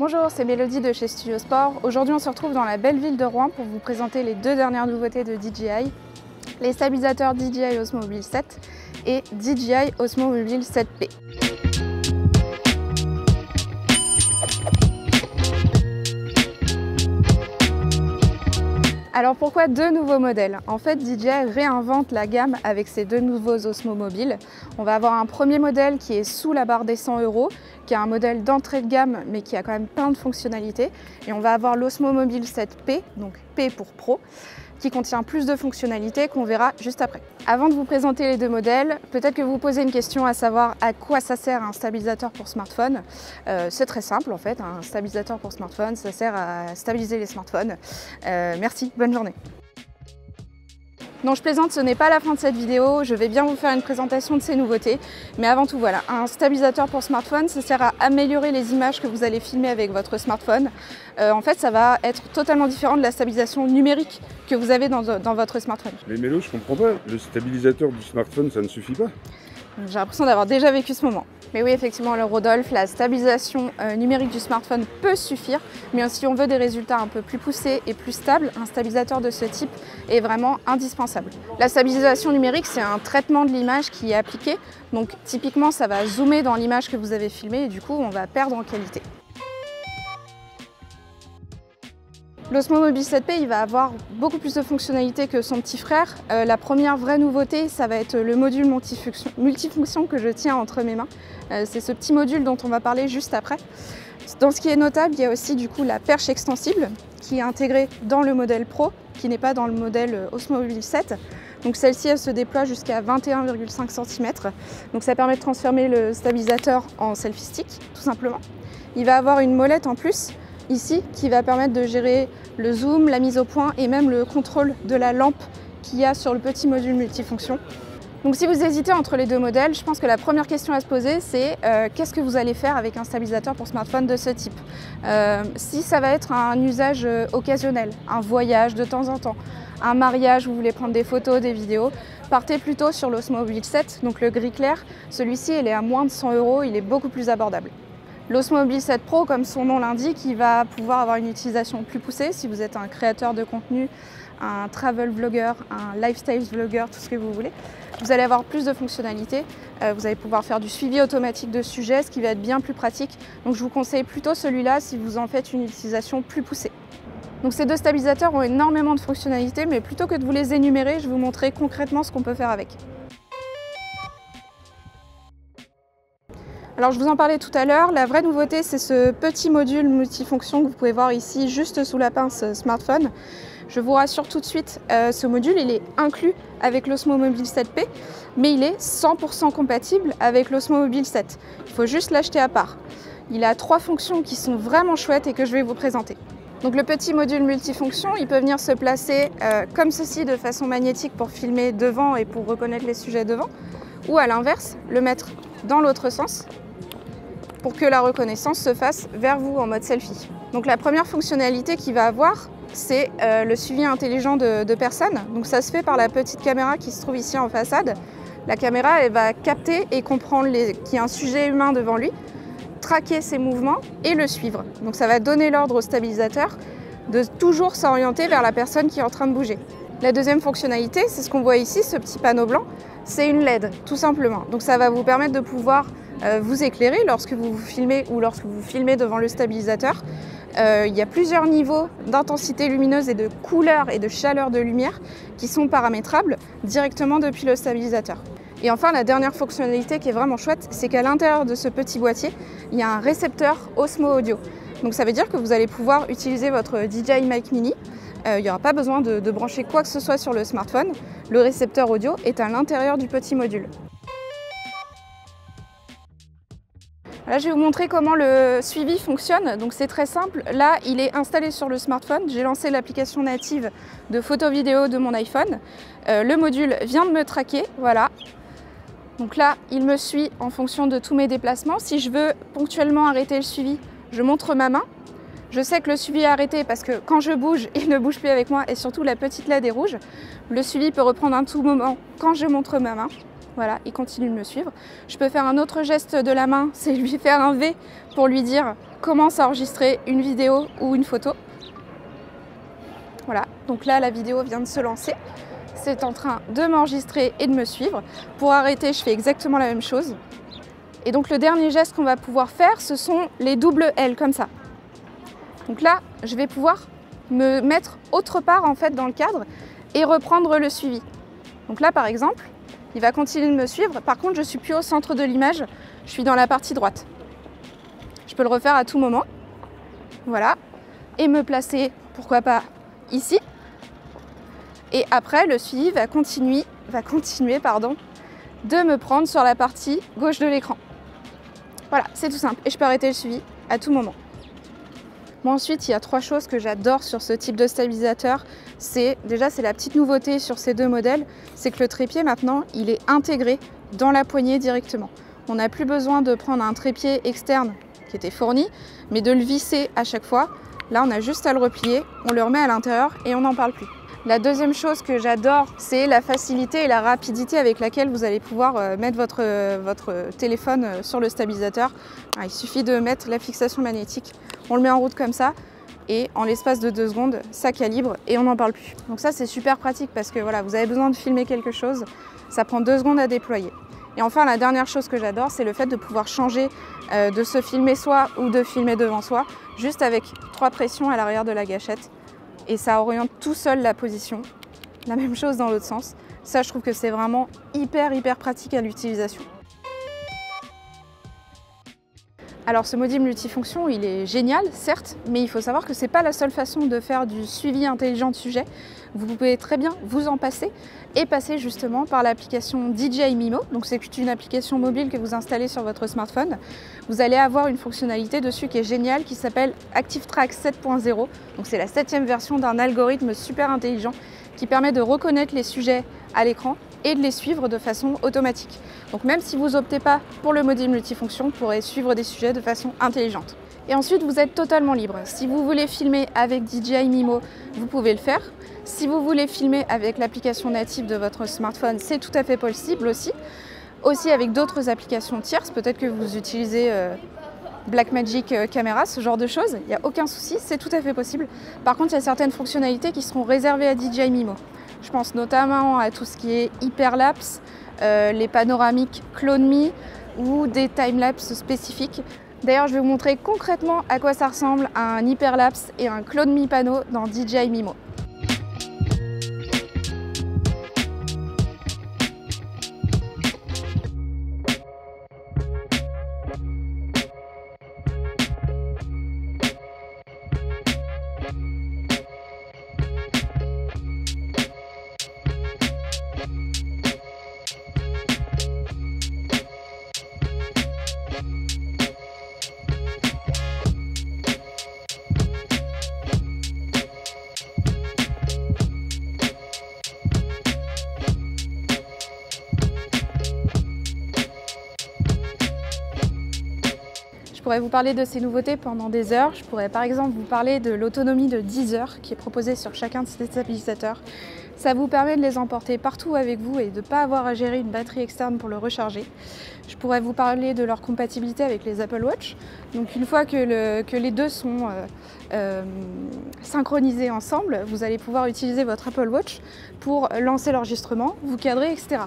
Bonjour, c'est Mélodie de chez Studio Sport. Aujourd'hui, on se retrouve dans la belle ville de Rouen pour vous présenter les deux dernières nouveautés de DJI, les stabilisateurs DJI Osmo Mobile 7 et DJI Osmo Mobile 7P. Alors pourquoi deux nouveaux modèles? En fait, DJI réinvente la gamme avec ces deux nouveaux Osmo Mobile. On va avoir un premier modèle qui est sous la barre des 100 €, qui est un modèle d'entrée de gamme mais qui a quand même plein de fonctionnalités. Et on va avoir l'Osmo Mobile 7P, donc P pour Pro, qui contient plus de fonctionnalités qu'on verra juste après. Avant de vous présenter les deux modèles, peut-être que vous vous posez une question à savoir à quoi ça sert un stabilisateur pour smartphone. C'est très simple en fait, un stabilisateur pour smartphone, ça sert à stabiliser les smartphones. Merci, bonne journée. Non, je plaisante, ce n'est pas la fin de cette vidéo, je vais bien vous faire une présentation de ces nouveautés. Mais avant tout, voilà, un stabilisateur pour smartphone, ça sert à améliorer les images que vous allez filmer avec votre smartphone. En fait, ça va être totalement différent de la stabilisation numérique que vous avez dans votre smartphone. Mais Mélo, je comprends pas, le stabilisateur du smartphone, ça ne suffit pas? J'ai l'impression d'avoir déjà vécu ce moment. Mais oui, effectivement, le Rodolphe, la stabilisation numérique du smartphone peut suffire, mais si on veut des résultats un peu plus poussés et plus stables, un stabilisateur de ce type est vraiment indispensable. La stabilisation numérique, c'est un traitement de l'image qui est appliqué, donc typiquement, ça va zoomer dans l'image que vous avez filmée et du coup, on va perdre en qualité. L'Osmo Mobile 7P, il va avoir beaucoup plus de fonctionnalités que son petit frère. La première vraie nouveauté, ça va être le module multifonction que je tiens entre mes mains. C'est ce petit module dont on va parler juste après. Dans ce qui est notable, il y a aussi du coup la perche extensible qui est intégrée dans le modèle Pro, qui n'est pas dans le modèle Osmo Mobile 7. Donc celle-ci, elle se déploie jusqu'à 21,5 cm. Donc ça permet de transformer le stabilisateur en selfie stick, tout simplement. Il va avoir une molette en plus, ici, qui va permettre de gérer le zoom, la mise au point et même le contrôle de la lampe qu'il y a sur le petit module multifonction. Donc si vous hésitez entre les deux modèles, je pense que la première question à se poser, c'est qu'est-ce que vous allez faire avec un stabilisateur pour smartphone de ce type? Si ça va être un usage occasionnel, un voyage de temps en temps, un mariage, vous voulez prendre des photos, des vidéos, partez plutôt sur l'Osmo Mobile 7, donc le gris clair. Celui-ci, il est à moins de 100 €, il est beaucoup plus abordable. L'Osmo Mobile 7 Pro, comme son nom l'indique, il va pouvoir avoir une utilisation plus poussée si vous êtes un créateur de contenu, un travel vlogger, un lifestyle vlogger, tout ce que vous voulez. Vous allez avoir plus de fonctionnalités, vous allez pouvoir faire du suivi automatique de sujets, ce qui va être bien plus pratique. Donc je vous conseille plutôt celui-là si vous en faites une utilisation plus poussée. Donc ces deux stabilisateurs ont énormément de fonctionnalités, mais plutôt que de vous les énumérer, je vais vous montrer concrètement ce qu'on peut faire avec. Alors je vous en parlais tout à l'heure, la vraie nouveauté c'est ce petit module multifonction que vous pouvez voir ici juste sous la pince smartphone. Je vous rassure tout de suite, ce module il est inclus avec l'Osmo Mobile 7P, mais il est 100% compatible avec l'Osmo Mobile 7. Il faut juste l'acheter à part. Il a trois fonctions qui sont vraiment chouettes et que je vais vous présenter. Donc le petit module multifonction, il peut venir se placer comme ceci de façon magnétique pour filmer devant et pour reconnaître les sujets devant, ou à l'inverse, le mettre dans l'autre sens pour que la reconnaissance se fasse vers vous en mode selfie. Donc la première fonctionnalité qu'il va avoir, c'est le suivi intelligent de personnes. Donc ça se fait par la petite caméra qui se trouve ici en façade. La caméra, elle va capter et comprendre qu'il y a un sujet humain devant lui, traquer ses mouvements et le suivre. Donc ça va donner l'ordre au stabilisateur de toujours s'orienter vers la personne qui est en train de bouger. La deuxième fonctionnalité, c'est ce qu'on voit ici, ce petit panneau blanc, c'est une LED, tout simplement. Donc ça va vous permettre de pouvoir vous éclairer lorsque vous filmez ou lorsque vous filmez devant le stabilisateur. Il y a plusieurs niveaux d'intensité lumineuse et de couleur et de chaleur de lumière qui sont paramétrables directement depuis le stabilisateur. Et enfin, la dernière fonctionnalité qui est vraiment chouette, c'est qu'à l'intérieur de ce petit boîtier, il y a un récepteur Osmo Audio. Donc ça veut dire que vous allez pouvoir utiliser votre DJI Mic Mini. Il n'y aura pas besoin de brancher quoi que ce soit sur le smartphone. Le récepteur audio est à l'intérieur du petit module. Là, je vais vous montrer comment le suivi fonctionne. Donc c'est très simple. Là, il est installé sur le smartphone. J'ai lancé l'application native de photo-vidéo de mon iPhone. Le module vient de me traquer. Voilà. Donc là, il me suit en fonction de tous mes déplacements. Si je veux ponctuellement arrêter le suivi, je montre ma main. Je sais que le suivi est arrêté parce que quand je bouge, il ne bouge plus avec moi et surtout la petite LED est rouge. Le suivi peut reprendre un tout moment quand je montre ma main. Voilà, il continue de me suivre. Je peux faire un autre geste de la main, c'est lui faire un V pour lui dire commence à enregistrer une vidéo ou une photo. Voilà, donc là la vidéo vient de se lancer. C'est en train de m'enregistrer et de me suivre. Pour arrêter, je fais exactement la même chose. Et donc le dernier geste qu'on va pouvoir faire, ce sont les doubles L comme ça. Donc là, je vais pouvoir me mettre autre part en fait dans le cadre et reprendre le suivi. Donc là par exemple, il va continuer de me suivre. Par contre, je ne suis plus au centre de l'image, je suis dans la partie droite. Je peux le refaire à tout moment. Voilà. Et me placer, pourquoi pas, ici. Et après, le suivi va continuer de me prendre sur la partie gauche de l'écran. Voilà, c'est tout simple. Et je peux arrêter le suivi à tout moment. Moi ensuite, il y a 3 choses que j'adore sur ce type de stabilisateur. Déjà, c'est la petite nouveauté sur ces 2 modèles, c'est que le trépied maintenant, il est intégré dans la poignée directement. On n'a plus besoin de prendre un trépied externe qui était fourni, mais de le visser à chaque fois. Là, on a juste à le replier, on le remet à l'intérieur et on n'en parle plus. La deuxième chose que j'adore, c'est la facilité et la rapidité avec laquelle vous allez pouvoir mettre votre téléphone sur le stabilisateur. Il suffit de mettre la fixation magnétique, on le met en route comme ça et en l'espace de 2 secondes, ça calibre et on n'en parle plus. Donc ça, c'est super pratique parce que voilà, vous avez besoin de filmer quelque chose, ça prend 2 secondes à déployer. Et enfin, la dernière chose que j'adore, c'est le fait de pouvoir changer de se filmer soi ou de filmer devant soi, juste avec 3 pressions à l'arrière de la gâchette. Et ça oriente tout seul la position. La même chose dans l'autre sens. Ça, je trouve que c'est vraiment hyper pratique à l'utilisation. Alors ce module multifonction, il est génial, certes, mais il faut savoir que ce n'est pas la seule façon de faire du suivi intelligent de sujet. Vous pouvez très bien vous en passer et passer justement par l'application DJI Mimo. Donc c'est une application mobile que vous installez sur votre smartphone. Vous allez avoir une fonctionnalité dessus qui est géniale, qui s'appelle ActiveTrack 7.0. Donc c'est la 7e version d'un algorithme super intelligent qui permet de reconnaître les sujets à l'écran et de les suivre de façon automatique. Donc même si vous optez pas pour le module multifonction, vous pourrez suivre des sujets de façon intelligente. Et ensuite, vous êtes totalement libre. Si vous voulez filmer avec DJI Mimo, vous pouvez le faire. Si vous voulez filmer avec l'application native de votre smartphone, c'est tout à fait possible aussi. Aussi avec d'autres applications tierces, peut-être que vous utilisez Blackmagic Camera, ce genre de choses, il n'y a aucun souci, c'est tout à fait possible. Par contre, il y a certaines fonctionnalités qui seront réservées à DJI Mimo. Je pense notamment à tout ce qui est hyperlapse, les panoramiques Clone Me ou des timelapses spécifiques. D'ailleurs, je vais vous montrer concrètement à quoi ça ressemble un hyperlapse et un Clone Me Pano dans DJI Mimo. Je pourrais vous parler de ces nouveautés pendant des heures. Je pourrais par exemple vous parler de l'autonomie de 10 heures qui est proposée sur chacun de ces stabilisateurs. Ça vous permet de les emporter partout avec vous et de ne pas avoir à gérer une batterie externe pour le recharger. Je pourrais vous parler de leur compatibilité avec les Apple Watch. Donc une fois que les deux sont synchronisés ensemble, vous allez pouvoir utiliser votre Apple Watch pour lancer l'enregistrement, vous cadrer, etc.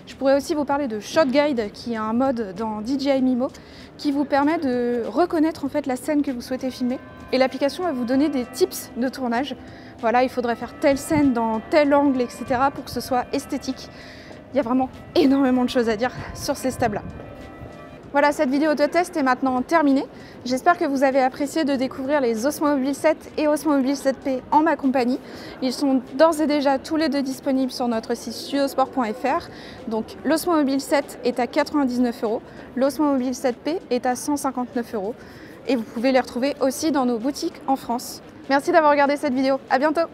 Je pourrais aussi vous parler de Shot Guide, qui est un mode dans DJI Mimo qui vous permet de reconnaître en fait la scène que vous souhaitez filmer. Et l'application va vous donner des tips de tournage. Voilà, il faudrait faire telle scène dans tel angle, etc. pour que ce soit esthétique. Il y a vraiment énormément de choses à dire sur ces stabs-là. Voilà, cette vidéo de test est maintenant terminée. J'espère que vous avez apprécié de découvrir les Osmo Mobile 7 et Osmo Mobile 7P en ma compagnie. Ils sont d'ores et déjà tous les deux disponibles sur notre site studiosport.fr. Donc l'Osmo Mobile 7 est à 99 €, l'Osmo Mobile 7P est à 159 € et vous pouvez les retrouver aussi dans nos boutiques en France. Merci d'avoir regardé cette vidéo, à bientôt!